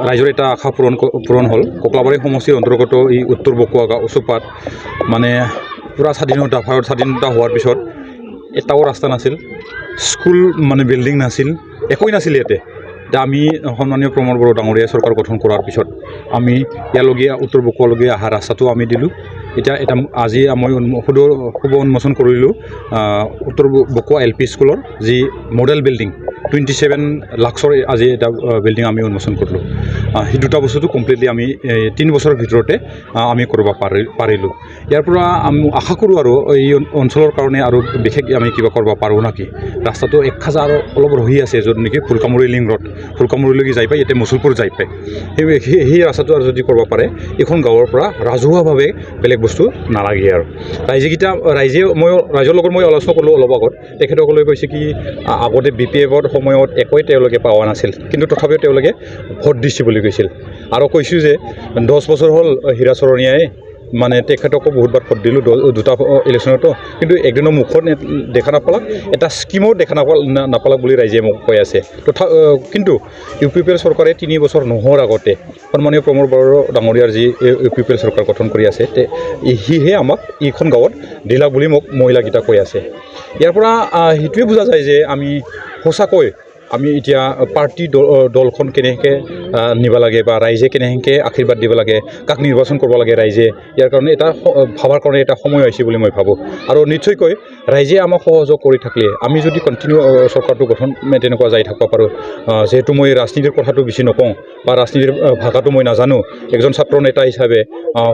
ৰাইজৰ এটা আশা পূৰণ হ'ল। ককলাবাৰী সমষ্টিৰ অন্তৰ্গত এই উত্তৰ বকুৱা গাঁও উচুপাত মানে পূৰা স্বাধীনতা ভাৰত স্বাধীনতা হোৱাৰ পিছত এটাও ৰাস্তা নাছিল, স্কুল মানে বিল্ডিং নাছিল, একোৱেই নাছিল ইয়াতে। এতিয়া আমি সন্মানীয় প্ৰমোদ বড়ো ডাঙৰীয়া চৰকাৰ গঠন কৰাৰ পিছত আমি ইয়াৰলৈকে উত্তৰ বকুৱালৈকে অহা ৰাস্তাটো আমি দিলোঁ। এতিয়া আজি মই শুভ উন্মোচন কৰিলোঁ উত্তৰ বকুৱা LP স্কুলৰ যি মডেল বিল্ডিং 27 লাখৰ আজি এটা বিল্ডিং আমি উন্মোচন কৰিলোঁ। সেই দুটা বস্তুটো কমপ্লিটলি আমি 3 বছৰৰ ভিতৰতে আমি কৰিব পাৰিলোঁ। ইয়াৰ পৰা আমি আশা কৰোঁ আৰু এই অঞ্চলৰ কাৰণে আৰু বিশেষ আমি কিবা কৰিব পাৰোঁ নেকি। ৰাস্তাটো এক খাজা আৰু অলপ ৰহি আছে, য'ত নেকি ফুলকামুৰি লিং ৰোড ফুলকামুৰিলৈকে যাই পায়, ইয়াতে মুছলপুৰ যাই পায়। সেই ৰাস্তাটো আৰু যদি কৰিব পাৰে এইখন গাঁৱৰ পৰা ৰাজহুৱাভাৱে বেলেগ বস্তু নালাগে আৰু ৰাইজৰ লগত মই আলোচনা কৰিলোঁ অলপ আগত। তেখেতসকলে কৈছে কি আগতে BPFৰ সময়ত একোৱেই তেওঁলোকে পোৱা নাছিল, কিন্তু তথাপিও তেওঁলোকে ভোট দিছে বুলি কৈছিল। আৰু কৈছোঁ যে 10 বছৰ হ'ল হীৰা চৰণীয়াই মানে তেখেতকো বহুতবাৰ ভোট দিলোঁ দুটা ইলেকশ্যনতো, কিন্তু একদিনৰ মুখত দেখা নাপালাক, এটা স্কিমো দেখা নাপালাক বুলি ৰাইজে মোক কৈ আছে। কিন্তু UPPL চৰকাৰে 3 বছৰ নোহোৱাৰ আগতে সন্মানীয় প্ৰমোদ বড়ো ডাঙৰীয়াৰ যি UPPL চৰকাৰ গঠন কৰি আছে, সিহে আমাক এইখন গাঁৱত দিলাক বুলি মোক মহিলাকেইটা কৈ আছে। ইয়াৰ পৰা সেইটোৱে বুজা যায় যে আমি সঁচাকৈ আমি এতিয়া পাৰ্টি দলখন কেনেকৈ নিব লাগে বা ৰাইজে কেনেকৈ আশীৰ্বাদ দিব লাগে, কাক নিৰ্বাচন কৰিব লাগে ৰাইজে, ইয়াৰ কাৰণে এটা ভাবাৰ কাৰণে এটা সময় হৈছে বুলি মই ভাবোঁ। আৰু নিশ্চয়কৈ ৰাইজে আমাক সহযোগ কৰি থাকিলে আমি যদি কণ্টিনিউ চৰকাৰটো গঠন তেনেকুৱা যাই থাকিব পাৰোঁ। যিহেতু মই ৰাজনীতিৰ কথাটো বেছি নকওঁ বা ৰাজনীতিৰ ভাষাটো মই নাজানো, এজন ছাত্ৰ নেতা হিচাপে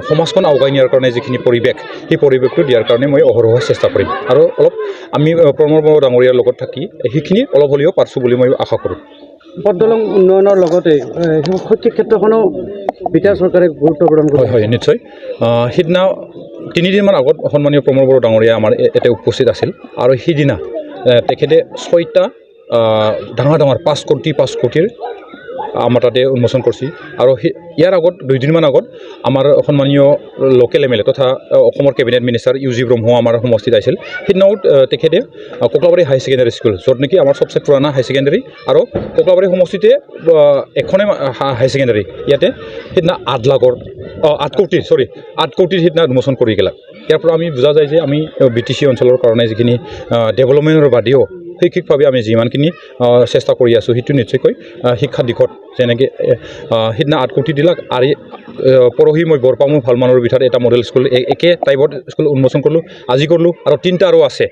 সমাজখন আগুৱাই নিয়াৰ কাৰণে যিখিনি পৰিৱেশ, সেই পৰিৱেশটো দিয়াৰ কাৰণে মই অহৰহ চেষ্টা কৰিম। আৰু অলপ আমি প্ৰমোদ বড়ো ডাঙৰীয়াৰ লগত থাকি সেইখিনি অলপ হ'লেও পাৰছোঁ বুলি মই আশা কৰোঁ। পথ দলং উন্নয়নৰ লগতে শৈক্ষিক ক্ষেত্ৰখনো বিটিআৰ চৰকাৰে গুৰুত্ব প্ৰদান কৰে। হয় নিশ্চয়। সিদিনা 3 দিনমান আগত সন্মানীয় প্ৰমোদ বড়ো ডাঙৰীয়া আমাৰ ইয়াতে উপস্থিত আছিল, আৰু সিদিনা তেখেতে 6টা ডাঙৰ 5 কোটিৰ আমাৰ তাতে উন্মোচন কৰিছে। আৰু ইয়াৰ আগত 2 দিনমান আগত আমাৰ সন্মানীয় লোকেল MLA তথা অসমৰ কেবিনেট মিনিষ্টাৰ UG ব্ৰহ্ম আমাৰ সমষ্টিত আহিছিল। সিদিনাও তেখেতে ককলাবাৰী হাই ছেকেণ্ডেৰী স্কুল, য'ত নেকি আমাৰ সবচে পুৰণা হাই ছেকেণ্ডেৰী, আৰু ককলাবাৰী সমষ্টিতে এখনে হাই ছেকেণ্ডেৰী, ইয়াতে সিদিনা 8 কোটিৰ সিদিনা উন্মোচন কৰি গেলাক। ইয়াৰ পৰা আমি বুজা যায় যে আমি BTC অঞ্চলৰ কাৰণে যিখিনি ডেভেলপমেণ্টৰ বাদেও শৈক্ষিকভাৱে আমি যিমানখিনি চেষ্টা কৰি আছোঁ, সেইটো নিশ্চয়কৈ শিক্ষা দিশত যেনেকৈ সিদিনা 8 কোটি দিলাক। আৰু পৰহি মই বৰপামু ভালমানৰ ভিতৰত এটা মডেল স্কুল একে টাইপত স্কুল উন্মোচন কৰিলোঁ, আজি কৰিলোঁ, আৰু 3টা আৰু আছে।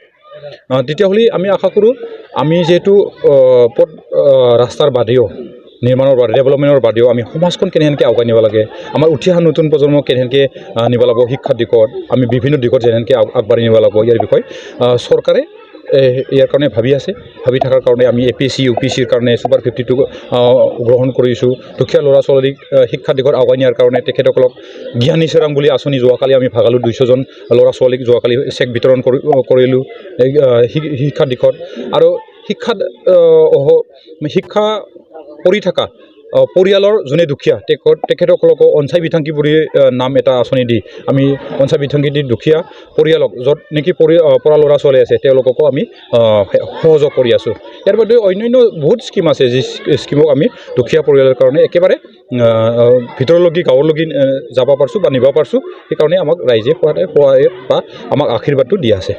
তেতিয়াহ'লে আমি আশা কৰোঁ আমি যিহেতু ৰাস্তাৰ বাদেও নিৰ্মাণৰ বাদেও ডেভেলপমেণ্টৰ বাদেও আমি সমাজখন কেনেকৈ আগুৱাই নিব লাগে, আমাৰ উঠি অহা নতুন প্ৰজন্মক কেনেকৈ নিব লাগিব, শিক্ষাৰ দিশত আমি বিভিন্ন দিশত যেনেকৈ আগবাঢ়ি নিব লাগিব, ইয়াৰ বিষয়ে চৰকাৰে ইয়াৰ কাৰণে ভাবি থকাৰ কাৰণে আমি APSC UPCৰ কাৰণে Super 52 গ্ৰহণ কৰিছোঁ। দুখীয়া ল'ৰা ছোৱালীক শিক্ষাৰ দিশত আগুৱাই নিয়াৰ কাৰণে তেখেতসকলক জ্ঞানী চেৰাং বুলি আঁচনি যোৱাকালি আমি ভাগালোঁ। 200জন ল'ৰা ছোৱালীক যোৱাকালি চেক বিতৰণ কৰিলোঁ শিক্ষাৰ দিশত। আৰু শিক্ষা কৰি থকা পৰিয়ালৰ যোনে দুখীয়া তেখেতসকলকো অঞ্চাই বিথাংকি বুলি নাম এটা আঁচনি দি আমি অঞ্চাই বিথাংকি দি দুখীয়া পৰিয়ালক য'ত নেকি পৰা ল'ৰা ছোৱালী আছে তেওঁলোককো আমি সহযোগ কৰি আছোঁ। ইয়াৰ বাদে অন্যান্য বহুত স্কিম আছে, যি স্কিমক আমি দুখীয়া পৰিয়ালৰ কাৰণে একেবাৰে ভিতৰলৈকে গাঁৱলৈকে যাব পাৰিছোঁ বা নিব পাৰিছোঁ। সেইকাৰণে আমাক ৰাইজে বা আমাক আশীৰ্বাদটো দি আছে।